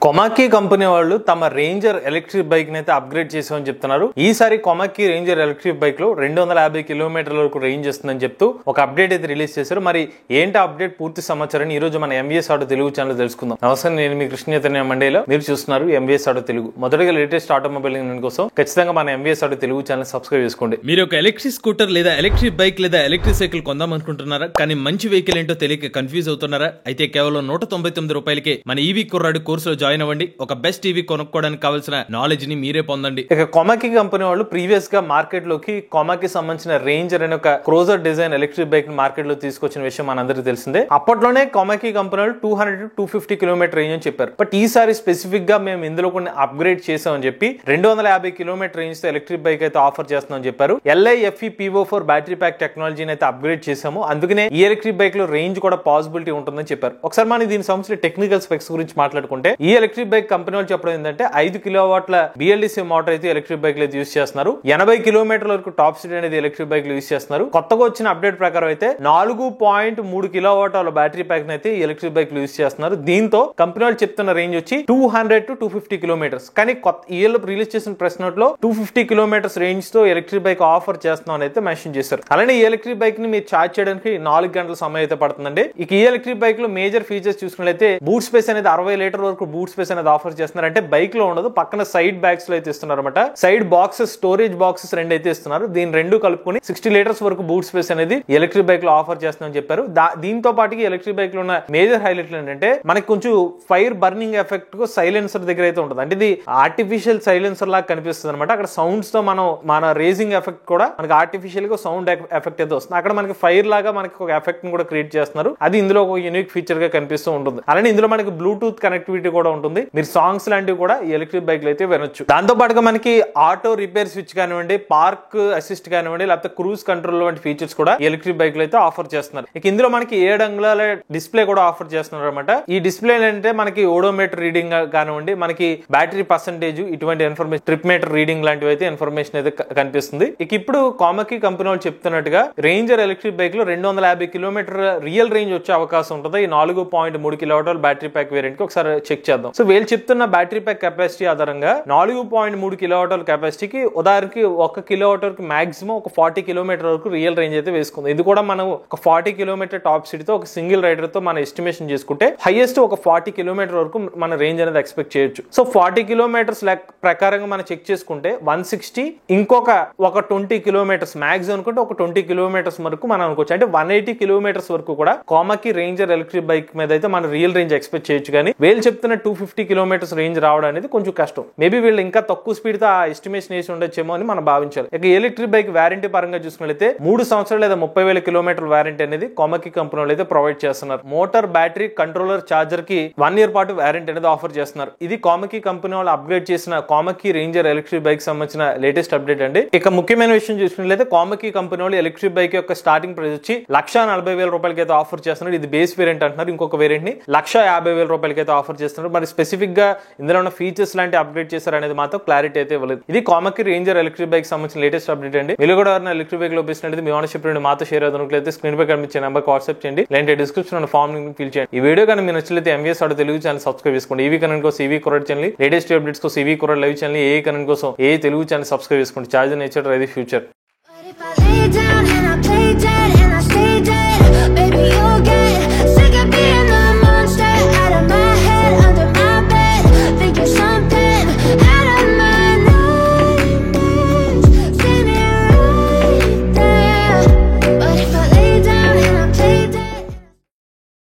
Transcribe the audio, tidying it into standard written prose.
కొమాకి company వాళ్ళు తమ ranger electric bike ని అయితే అప్గ్రేడ్ చేసామని చెప్తున్నారు. ఈసారి కొమాకి రేంజర్ ఎలక్ట్రిక్ బైక్ లో 250 కిలోమీటర్ల వరకు రేంజ్ వస్తుందని చెప్తూ ఒక అప్డేట్ అయితే రిలీజ్ చేశారు. మరి ఏంటి అప్డేట్ పూర్తి సమాచారాన్ని ఈ రోజు మన ఎంవీఎస్ ఆటో తెలుగు ఛానల్ తెలుసుకుందాం. నమస్తే, నేను మీ కృష్ణ చైతన్య మండేలో, మీరు చూస్తున్నారు ఎంవీఎస్ ఆటో తెలుగు. మొదటిగా లేటెస్ట్ ఆటోమొబైల్ కోసం ఖచ్చితంగా మన MVS auto Telugu channel subscribe చేసుకోండి. మీరు ఒక ఎలక్ట్రిక్ స్కూటర్ లేదా ఎలక్ట్రిక్ బైక్ లేదా ఎలక్ట్రిక్ సైకిల్ కొందాం అనుకుంటున్నారా? కానీ మంచి వెహికల్ ఏంటో తెలియక కన్ఫ్యూజ్ అవుతున్నారా? అయితే కేవలం 199 రూపాయలకే మన ఈవీ కుర్రాడు కోర్సులో జాయిన్ అవ్వండి. ఒక బెస్ట్ టీవీ కొనుక్కోవడానికి కావాల్సిన నాలెడ్జ్ ని మీరే పొందండి. ఇక కొమాకి కంపెనీ వాళ్ళు ప్రీవియస్ గా మార్కెట్ లోకి కొమాకి సంబంధించిన రేంజర్ అనే ఒక cruiser design electric bike market లో తీసుకొచ్చిన విషయం మనందరికీ తెలిసిందే. అప్పట్లోనే కొమాకి కంపెనీ వాళ్ళు 200-250 కిలోమీటర్ రేంజ్ అని చెప్పారు. బట్ ఈసారి స్పెసిఫిక్ గా మేము ఇందులో కొన్ని అప్గ్రేడ్ చేసామని చెప్పి 250 కిలోమీటర్ రేంజ్ తో ఎలక్ట్రిక్ బైక్ అయితే ఆఫర్ చేస్తున్నామని చెప్పారు. LiFe PO4 బ్యాటరీ ప్యాక్ టెక్నాలజీని అయితే అప్గ్రేడ్ చేసాము. అందుకనే ఈ ఎలక్ట్రిక్ బైక్ లో రేంజ్ కూడా పాసిబిలిటీ ఉంటుందని చెప్పారు. ఒకసారి మనం దీనికి సంబంధించిన టెక్నికల్ స్పెక్స్ గురించి మాట్లాడుకుంటే, ఈ ఎలక్ట్రిక్ బైక్ కంపెనీ వాళ్ళు చెప్పడం ఏంటంటే 5 కిలోవాట్ల BLDC మోటార్ అయితే ఎలక్ట్రిక్ బైక్ లో యూస్ చేస్తున్నారు. 80 కిలోమీటర్ల వరకు టాప్ స్పీడ్ అనేది ఎలక్ట్రిక్ బైక్ లో యూస్ చేస్తున్నారు. కొత్తగా వచ్చిన అప్డేట్ ప్రకారం అయితే 4.3 కిలోవాట్ల బ్యాటరీ ప్యాక్ అయితే ఎలక్ట్రిక్ బైక్ లో యూస్ చేస్తున్నారు. దీంతో కంపెనీ వాళ్ళు చెప్తున్న రేంజ్ వచ్చి 200-250 కిలోమీటర్స్. కానీ కొత్త ఇయర్లో రిలీజ్ చేసిన ప్రెస్ నోట్ లో 250 కిలోమీటర్స్ రేంజ్ తో ఎలక్ట్రిక్ బైక్ ఆఫర్ చేస్తున్నాం అయితే మెన్షన్ చేశారు. అలానే ఈ ఎలక్ట్రిక్ బైక్ ని మీరు ఛార్జ్ చేయడానికి 4 గంటల సమయం అయితే పడుతుందండి. ఇక ఈ ఎలక్ట్రిక్ బైక్ లో మేజర్ ఫీచర్స్ చూసుకున్నట్లయితే బూట్ స్పేస్ అనేది 60 లీటర్ వరకు బూట్ స్పేస్ అనేది ఆఫర్ చేస్తున్నారు. అంటే బైక్ లో ఉండదు, పక్కన సైడ్ బ్యాగ్స్ లో అయితే ఇస్తున్నారు అనమాట. సైడ్ బాక్సెస్, స్టోరేజ్ బాక్సెస్ రెండు అయితే ఇస్తున్నారు. దీని రెండు కలుపుకొని 60 లీటర్స్ వరకు బూట్ స్పేస్ అనేది ఎలక్ట్రిక్ బైక్ లో ఆఫర్ చేస్తున్నామని చెప్పారు. దీంతో పాటుకి ఎలక్ట్రిక్ బైక్ లో ఉన్న మేజర్ హైలైట్లు ఏంటంటే, మనకి కొంచెం ఫైర్ బర్నింగ్ ఎఫెక్ట్ సైలెన్సర్ దగ్గర అయితే ఉంటుంది. అంటే ఇది ఆర్టిఫిషియల్ సైలెన్సర్ లాగా కనిపిస్తుంది అనమాట. అక్కడ సౌండ్స్ తో మన రేజింగ్ ఎఫెక్ట్ కూడా మనకి ఆర్టిఫిషియల్ గా సౌండ్ ఎఫెక్ట్ అయితే వస్తుంది. అక్కడ మనకి ఫైర్ లాగా మనకి ఒక ఎఫెక్ట్ ని కూడా క్రియేట్ చేస్తున్నారు. అది ఇందులో ఒక యూనిక్ ఫీచర్ గా కనిపిస్తూ ఉంటుంది. అలానే ఇందులో మనకి బ్లూటూత్ కనెక్టివిటీ కూడా ఉంటుంది. మీరు సాంగ్స్ లాంటివి కూడా ఎలక్ట్రిక్ బైక్ లో అయితే వినొచ్చు. దాంతో పాటుగా మనకి ఆటో రిపేర్ స్విచ్ కానివ్వండి, పార్క్ అసిస్ట్ కానివ్వండి, లేకపోతే క్రూజ్ కంట్రోల్ వంటి ఫీచర్స్ కూడా ఎలక్ట్రిక్ బైక్ లో అయితే ఆఫర్ చేస్తున్నారు. ఇక ఇందులో మనకి 7 అంగుళాల డిస్ప్లే కూడా ఆఫర్ చేస్తున్నారు అనమాట. ఈ డిస్ప్లే అంటే మనకి ఓడోమీటర్ రీడింగ్ కానివ్వండి, మనకి బ్యాటరీ పర్సెంటేజ్, ఇటువంటి ఇన్ఫర్మేషన్, ట్రిప్ మీటర్ రీడింగ్ లాంటివి అయితే ఇన్ఫర్మేషన్ అయితే కనిపిస్తుంది. ఇక ఇప్పుడు కొమాకి కంపెనీ వాళ్ళు చెప్తున్నట్టుగా రేంజర్ ఎలక్ట్రిక్ బైక్ లో 250 కిలోమీటర్ రియల్ రేంజ్ వచ్చే అవకాశం ఉంటుంది. ఈ 4.3 కిలోవాట్ల బ్యాటరీ ప్యాక్ వేరియంట్ కి ఒకసారి చెక్ చేద్దాం. సో వీళ్ళు చెప్తున్న బ్యాటరీ ప్యాక్ కెపాసిటీ ఆధారంగా 4.3 కిలోవాట్ల కెపాసిటీకి ఉదాహరణకి 1 కిలోవాట్ మాక్సిమం ఒక 40 కిలోమీటర్ వరకు రియల్ రేంజ్ అయితే వేసుకుంది. ఇది కూడా మనం ఒక 40 కిలోమీటర్ టాప్ స్పీడ్ తో ఒక సింగిల్ రైడర్ తో మనం ఎస్టిమేషన్ చేసుకుంటే హైయెస్ట్ ఒక 40 కిలోమీటర్ వరకు మన రేంజ్ అనేది ఎక్స్పెక్ట్ చేయొచ్చు. సో 40 కిలోమీటర్స్ ప్రకారంగా మనం చెక్ చేసుకుంటే 160, ఇంకొక 20 కిలోమీటర్స్ మాక్సిమం అనుకుంటే ఒక 20 కిలోమీటర్స్ వరకు మనం అనుకోవచ్చు. అంటే 180 కిలోమీటర్స్ వరకు కూడా కొమాకి రేంజర్ ఎలక్ట్రిక్ బైక్ మీద అయితే మన రియల్ రేంజ్ ఎక్స్పెక్ట్ చేయొచ్చు. కానీ వీళ్ళు చెప్తున్న 250 కిలోమీటర్స్ రేంజ్ రావడం అనేది కొంచెం కష్టం. మేబీ వీళ్ళు ఇంకా తక్కువ స్పీడ్ తో ఆ ఎస్టిమేషన్ వేసి ఉండొచ్చేమో అని మనం భావించాలి. ఇక ఎలక్ట్రిక్ బైక్ వారంటీ పరంగా చూసుకున్నట్లయితే 3 సంవత్సరాలు లేదా 30,000 కిలోమీటర్ వారంటీ అనేది కొమాకి కంపెనీ వాళ్ళు అయితే ప్రొవైడ్ చేస్తున్నారు. మోటార్, బ్యాటరీ, కంట్రోలర్, చార్జర్ కి 1 ఇయర్ పాటు వారంటీ అనేది ఆఫర్ చేస్తున్నారు. ఇది కొమాకి కంపెనీ వాళ్ళు అప్గ్రేడ్ చేసిన కొమాకి రేంజర్ ఎలక్ట్రిక్ బైక్ సంబంధించిన లేటెస్ట్ అప్డేట్ అండి. ఇక ముఖ్యమైన విషయం చూసుకున్నట్లయితే కొమాకి కంపెనీ వాళ్ళు ఎలక్ట్రిక్ బైక్ యొక్క స్టార్టింగ్ ప్రైస్ వచ్చి 1,40,000 రూపాయలకి అయితే ఆఫర్ చేస్తున్నారు. ఇది బేస్ వేరియంట్ అంటున్నారు. ఇంకొక వేరియంట్ ని 1,50,000 రూపాయలకి అయితే ఆఫర్ చేస్తున్నారు. మరి స్పెసిఫిక్ గా ఇందులో ఉన్న ఫీచర్స్ లాంటి అప్గ్రేడ్ చేశారు అనేది మాత్రం క్లారిటీ అయితే ఇవ్వలేదు. ఇది కొమాకి రేంజర్ ఎలక్ట్రిక్ బైక్ సంబంధించిన లేటెస్ట్ అప్డేట్ అండి. మీరు కూడా ఎలక్ట్రిక్ బైక్ లో ఉపయోగించినట్లయితే మీ ఓనర్షిప్ మాతో షేర్ అవుతున్నట్లయితే స్క్రీన్ పై కనిపించే నెంబర్ వాట్సాప్ చేయండి, లేదంటే డిస్క్రిప్షన్ ఫామ్ లింక్ ఫిల్ చేయండి. ఈ వీడియో కానీ మీరు నచ్చినట్లయితే MVS auto Telugu channel subscribe చేసుకోండి. ఈవీ కరెంట్ కోసం ఈవీ కుర్రాడు ఛానల్, లేటెస్ట్ అప్డేట్స్ కోసం ఈవీ కుర్రాడు లైవ్ ఛానల్, ఏ కరెంట్ కోసం ఏ తెలుగు ఛానల్ సబ్స్క్రైబ్ చేసుకోండి. చార్జ్ నేచర్, అది ఫ్యూచర్.